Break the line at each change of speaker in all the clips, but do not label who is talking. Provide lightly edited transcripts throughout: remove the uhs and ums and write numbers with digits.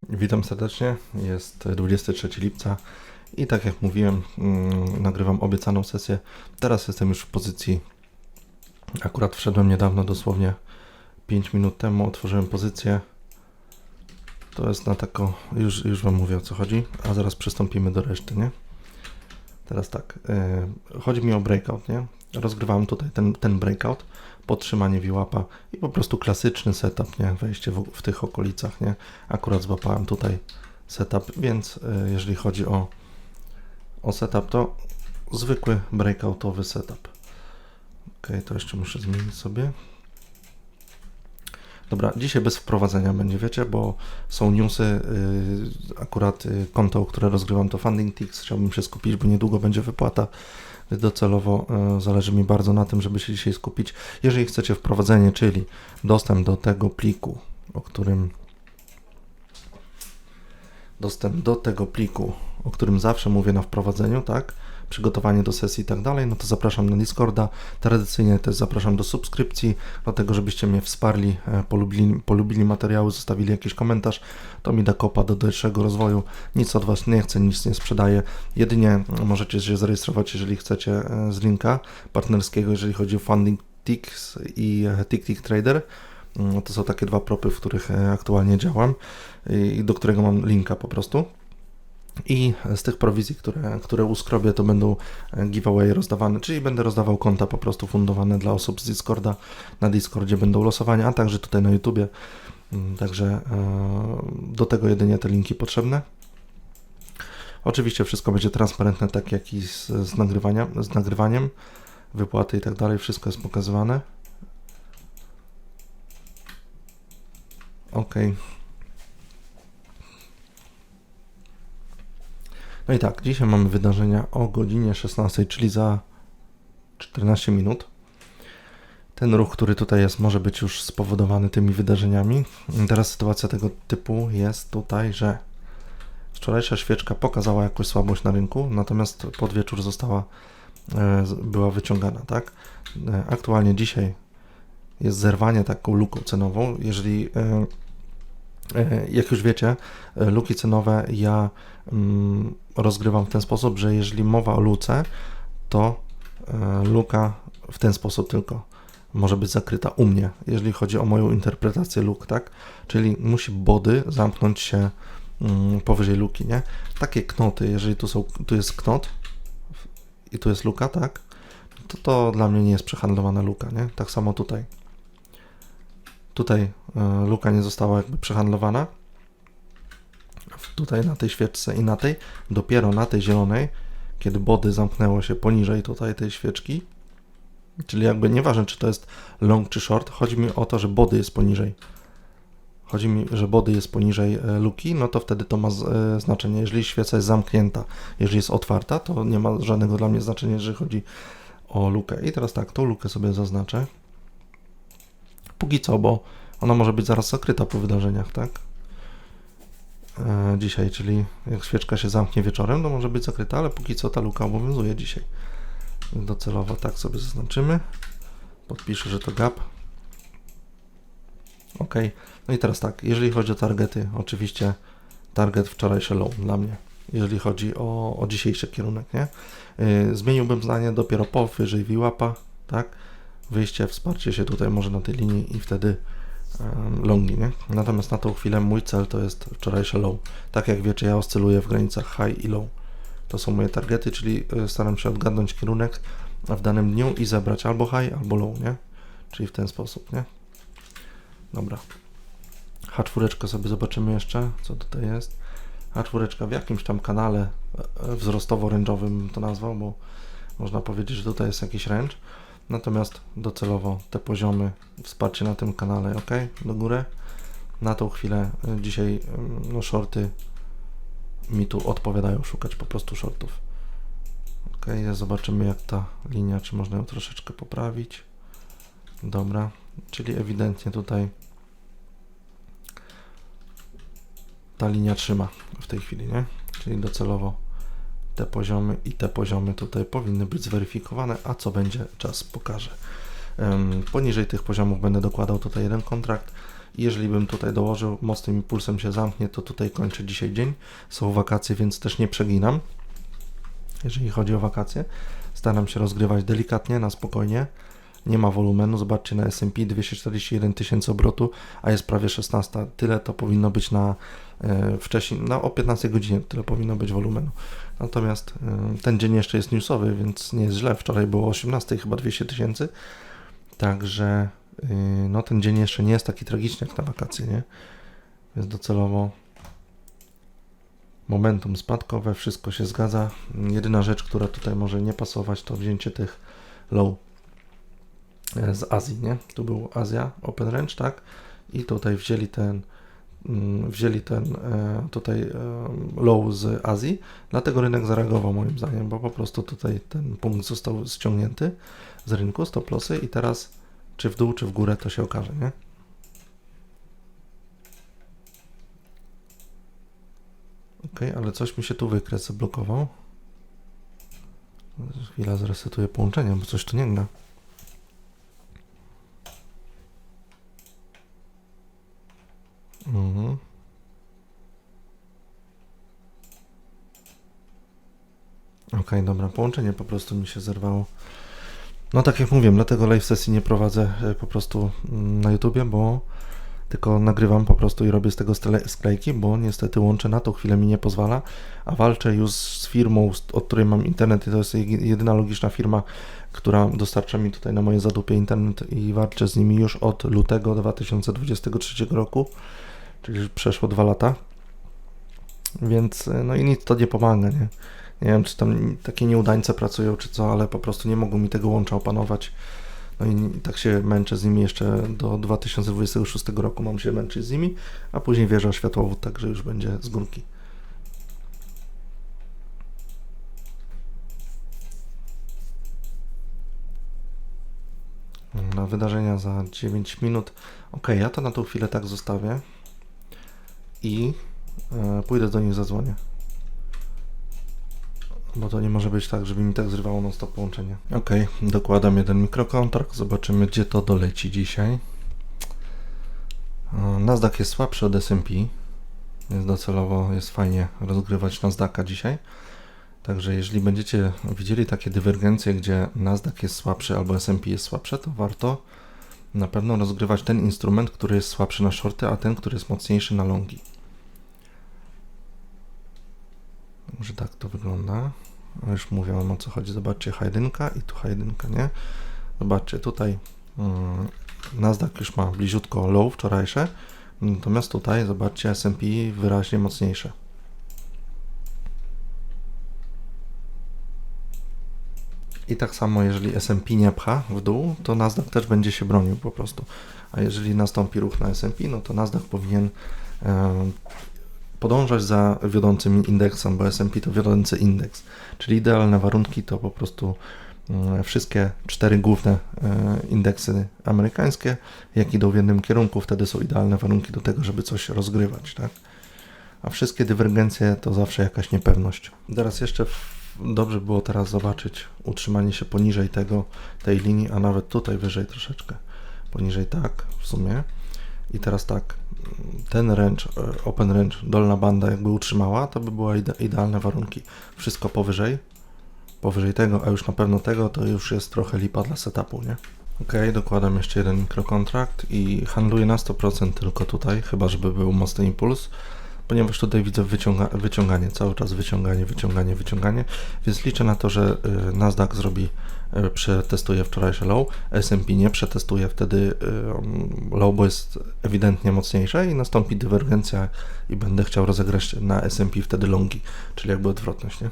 Witam serdecznie, jest 23 lipca i tak jak mówiłem, nagrywam obiecaną sesję. Teraz jestem już w pozycji, akurat wszedłem niedawno, dosłownie 5 minut temu, otworzyłem pozycję. To jest na taką, już Wam mówię o co chodzi, a zaraz przystąpimy do reszty, nie? Teraz tak, chodzi mi o breakout, nie? Rozgrywałem tutaj ten breakout, podtrzymanie VWAP-a i po prostu klasyczny setup, nie? Wejście w tych okolicach, nie? Akurat złapałem tutaj setup, więc jeżeli chodzi o setup, to zwykły breakoutowy setup. Ok, to jeszcze muszę zmienić sobie. Dobra, dzisiaj bez wprowadzenia będzie, wiecie, bo są newsy, akurat konto, które rozgrywam, to FundingTix, chciałbym się skupić, bo niedługo będzie wypłata. Docelowo zależy mi bardzo na tym, żeby się dzisiaj skupić. Jeżeli chcecie wprowadzenie, czyli dostęp do tego pliku, o którym zawsze mówię na wprowadzeniu, tak? Przygotowanie do sesji i tak dalej, no to zapraszam na Discorda. Tradycyjnie też zapraszam do subskrypcji, dlatego żebyście mnie wsparli, polubili materiały, zostawili jakiś komentarz, to mi da kopa do dalszego rozwoju. Nic od Was nie chcę, nic nie sprzedaję. Jedynie możecie się zarejestrować, jeżeli chcecie, z linka partnerskiego, jeżeli chodzi o FundingTix i TickTick Trader. To są takie dwa propy, w których aktualnie działam i do którego mam linka po prostu. I z tych prowizji, które uskrobię, to będą giveaway rozdawane, czyli będę rozdawał konta po prostu fundowane dla osób z Discorda. Na Discordzie będą losowania, a także tutaj na YouTubie. Także do tego jedynie te linki potrzebne. Oczywiście wszystko będzie transparentne, tak jak i z nagrywaniem, wypłaty i tak dalej, wszystko jest pokazywane. Ok. No i tak, dzisiaj mamy wydarzenia o godzinie 16, czyli za 14 minut. Ten ruch, który tutaj jest, może być już spowodowany tymi wydarzeniami. Teraz sytuacja tego typu jest tutaj, że wczorajsza świeczka pokazała jakąś słabość na rynku, natomiast pod wieczór była wyciągana, tak? Aktualnie dzisiaj jest zerwanie taką luką cenową. Jeżeli, jak już wiecie, luki cenowe ja rozgrywam w ten sposób, że jeżeli mowa o luce, to luka w ten sposób tylko może być zakryta u mnie, jeżeli chodzi o moją interpretację luk, tak? Czyli musi body zamknąć się powyżej luki, nie? Takie knoty, jeżeli tu jest knot i tu jest luka, tak? To dla mnie nie jest przehandlowana luka, nie? Tak samo tutaj. Tutaj luka nie została jakby przehandlowana. Tutaj na tej świeczce i na tej, dopiero na tej zielonej, kiedy body zamknęło się poniżej tutaj tej świeczki, czyli jakby nieważne, czy to jest long czy short, chodzi mi o to, że body jest poniżej. Chodzi mi, że body jest poniżej luki, no to wtedy to ma znaczenie. Jeżeli świeca jest zamknięta, jeżeli jest otwarta, to nie ma żadnego dla mnie znaczenia, jeżeli chodzi o lukę. I teraz tak, tą lukę sobie zaznaczę. Póki co, bo ona może być zaraz zakryta po wydarzeniach, tak? Dzisiaj, czyli jak świeczka się zamknie wieczorem, to może być zakryta, ale póki co ta luka obowiązuje dzisiaj. Docelowo tak sobie zaznaczymy. Podpiszę, że to gap. Ok. No i teraz tak, jeżeli chodzi o targety, oczywiście target wczorajszy low dla mnie, jeżeli chodzi o dzisiejszy kierunek, nie? Zmieniłbym zdanie dopiero powyżej VWAP-a, tak? Wyjście, wsparcie się tutaj może na tej linii i wtedy longi, nie? Natomiast na tą chwilę mój cel to jest wczorajszy low. Tak jak wiecie, ja oscyluję w granicach high i low. To są moje targety, czyli staram się odgadnąć kierunek w danym dniu i zebrać albo high, albo low, nie? Czyli w ten sposób, nie? Dobra. H4 sobie zobaczymy jeszcze, co tutaj jest. H4 w jakimś tam kanale wzrostowo-ręczowym to nazwał, bo można powiedzieć, że tutaj jest jakiś ręcz. Natomiast docelowo te poziomy, wsparcie na tym kanale, ok, do góry. Na tą chwilę dzisiaj no, shorty mi tu odpowiadają, szukać po prostu shortów. Ok, zobaczymy jak ta linia, czy można ją troszeczkę poprawić. Dobra, czyli ewidentnie tutaj ta linia trzyma w tej chwili, nie? Czyli docelowo te poziomy i te poziomy tutaj powinny być zweryfikowane, a co będzie, czas pokaże. Poniżej tych poziomów będę dokładał tutaj jeden kontrakt. Jeżeli bym tutaj dołożył, mocnym impulsem się zamknie, to tutaj kończę dzisiaj dzień. Są wakacje, więc też nie przeginam. Jeżeli chodzi o wakacje, staram się rozgrywać delikatnie, na spokojnie. Nie ma wolumenu, zobaczcie na S&P 241 tysięcy obrotu, a jest prawie 16. Tyle to powinno być na wcześniej, o 15 godzinie tyle powinno być wolumenu. Natomiast ten dzień jeszcze jest newsowy, więc nie jest źle. Wczoraj było 18 chyba 200 tysięcy. Także no ten dzień jeszcze nie jest taki tragiczny jak na wakacje, nie? Więc docelowo momentum spadkowe, wszystko się zgadza. Jedyna rzecz, która tutaj może nie pasować, to wzięcie tych low z Azji, nie? Tu był Azja Open Range, tak? I tutaj wzięli ten tutaj low z Azji, dlatego rynek zareagował moim zdaniem, bo po prostu tutaj ten punkt został ściągnięty z rynku, stop lossy i teraz czy w dół, czy w górę to się okaże, nie? Ok, ale coś mi się tu wykres zablokował. Chwila, zresetuję połączenie, bo coś tu nie gra. Ok, dobra, połączenie po prostu mi się zerwało. No tak jak mówiłem, dlatego live sesji nie prowadzę po prostu na YouTubie, bo tylko nagrywam po prostu i robię z tego sklejki, bo niestety łącze na tą chwilę mi nie pozwala, a walczę już z firmą, od której mam internet i to jest jedyna logiczna firma, która dostarcza mi tutaj na moje zadupie internet i walczę z nimi już od lutego 2023 roku, czyli już przeszło 2 lata, więc no i nic to nie pomaga, nie? Nie wiem, czy tam takie nieudańce pracują, czy co, ale po prostu nie mogą mi tego łącza opanować. No i tak się męczę z nimi jeszcze do 2026 roku mam się męczyć z nimi, a później wjeżdża światłowód, także już będzie z górki. Na wydarzenia za 9 minut. Ok, ja to na tą chwilę tak zostawię i pójdę do nich, zadzwonię. Bo to nie może być tak, żeby mi tak zrywało non-stop połączenie. Ok, dokładam jeden mikrokontrakt, zobaczymy gdzie to doleci dzisiaj. Nasdaq jest słabszy od S&P, więc docelowo jest fajnie rozgrywać Nasdaqa dzisiaj. Także jeżeli będziecie widzieli takie dywergencje, gdzie Nasdaq jest słabszy albo S&P jest słabsze, to warto na pewno rozgrywać ten instrument, który jest słabszy na shorty, a ten, który jest mocniejszy na longi. Także tak to wygląda. Już mówiłem o co chodzi. Zobaczcie H1 i tu H1, nie? Zobaczcie tutaj Nasdaq już ma bliziutko low wczorajsze, natomiast tutaj zobaczcie S&P wyraźnie mocniejsze. I tak samo jeżeli S&P nie pcha w dół, to Nasdaq też będzie się bronił po prostu. A jeżeli nastąpi ruch na S&P, no to Nasdaq powinien podążać za wiodącym indeksem, bo S&P to wiodący indeks, czyli idealne warunki to po prostu wszystkie 4 główne indeksy amerykańskie, jak idą w jednym kierunku, wtedy są idealne warunki do tego, żeby coś rozgrywać, tak? A wszystkie dywergencje to zawsze jakaś niepewność. Teraz jeszcze dobrze było teraz zobaczyć utrzymanie się poniżej tej linii, a nawet tutaj wyżej troszeczkę. Poniżej tak w sumie. I teraz tak, ten range, open range, dolna banda jakby utrzymała, to by były idealne warunki. Wszystko powyżej tego, a już na pewno tego, to już jest trochę lipa dla setupu, nie? Ok, dokładam jeszcze jeden mikrokontrakt i handluję na 100% tylko tutaj, chyba żeby był mocny impuls, ponieważ tutaj widzę wyciąganie, cały czas wyciąganie, więc liczę na to, że Nasdaq przetestuje wczorajsze low, S&P nie przetestuje wtedy low, bo jest ewidentnie mocniejsze i nastąpi dywergencja i będę chciał rozegrać na S&P wtedy longi, czyli jakby odwrotność, nie?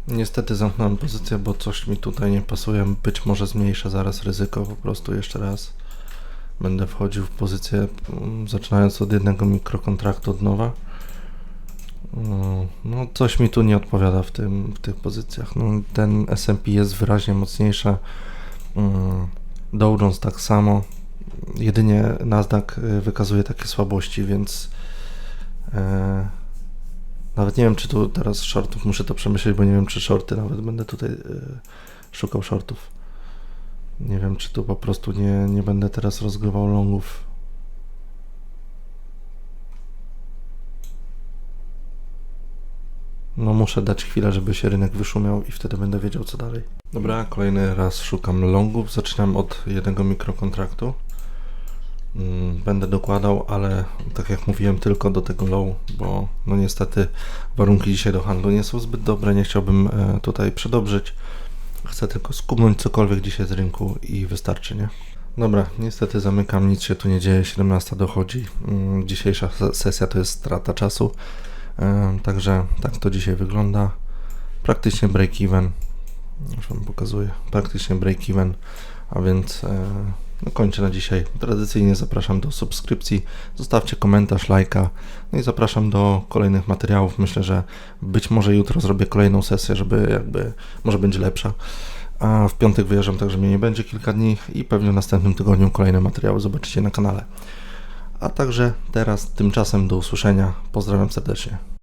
Niestety zamknąłem pozycję, bo coś mi tutaj nie pasuje, być może zmniejszę zaraz ryzyko, po prostu jeszcze raz będę wchodził w pozycję, zaczynając od jednego mikrokontraktu od nowa. No coś mi tu nie odpowiada w tych pozycjach. No, ten S&P jest wyraźnie mocniejszy, Dow Jones tak samo, jedynie Nasdaq wykazuje takie słabości, więc nawet nie wiem, czy tu teraz shortów muszę to przemyśleć, bo nie wiem, czy shorty, nawet będę tutaj szukał shortów. Nie wiem, czy tu po prostu nie będę teraz rozgrywał longów. muszę dać chwilę, żeby się rynek wyszumiał i wtedy będę wiedział co dalej. Dobra, kolejny raz szukam longów. Zaczynam od jednego mikrokontraktu. Będę dokładał, ale tak jak mówiłem, tylko do tego low, bo no niestety warunki dzisiaj do handlu nie są zbyt dobre, nie chciałbym tutaj przedobrzyć. Chcę tylko skubnąć cokolwiek dzisiaj z rynku i wystarczy, nie? Dobra, niestety zamykam, nic się tu nie dzieje, 17 dochodzi. Dzisiejsza sesja to jest strata czasu, także tak to dzisiaj wygląda. Praktycznie break-even, już Wam pokazuję, praktycznie break-even, a więc no kończę na dzisiaj. Tradycyjnie zapraszam do subskrypcji, zostawcie komentarz, lajka, no i zapraszam do kolejnych materiałów. Myślę, że być może jutro zrobię kolejną sesję, żeby może będzie lepsza. A w piątek wyjeżdżam, także mnie nie będzie kilka dni i pewnie w następnym tygodniu kolejne materiały zobaczycie na kanale. A także teraz tymczasem do usłyszenia. Pozdrawiam serdecznie.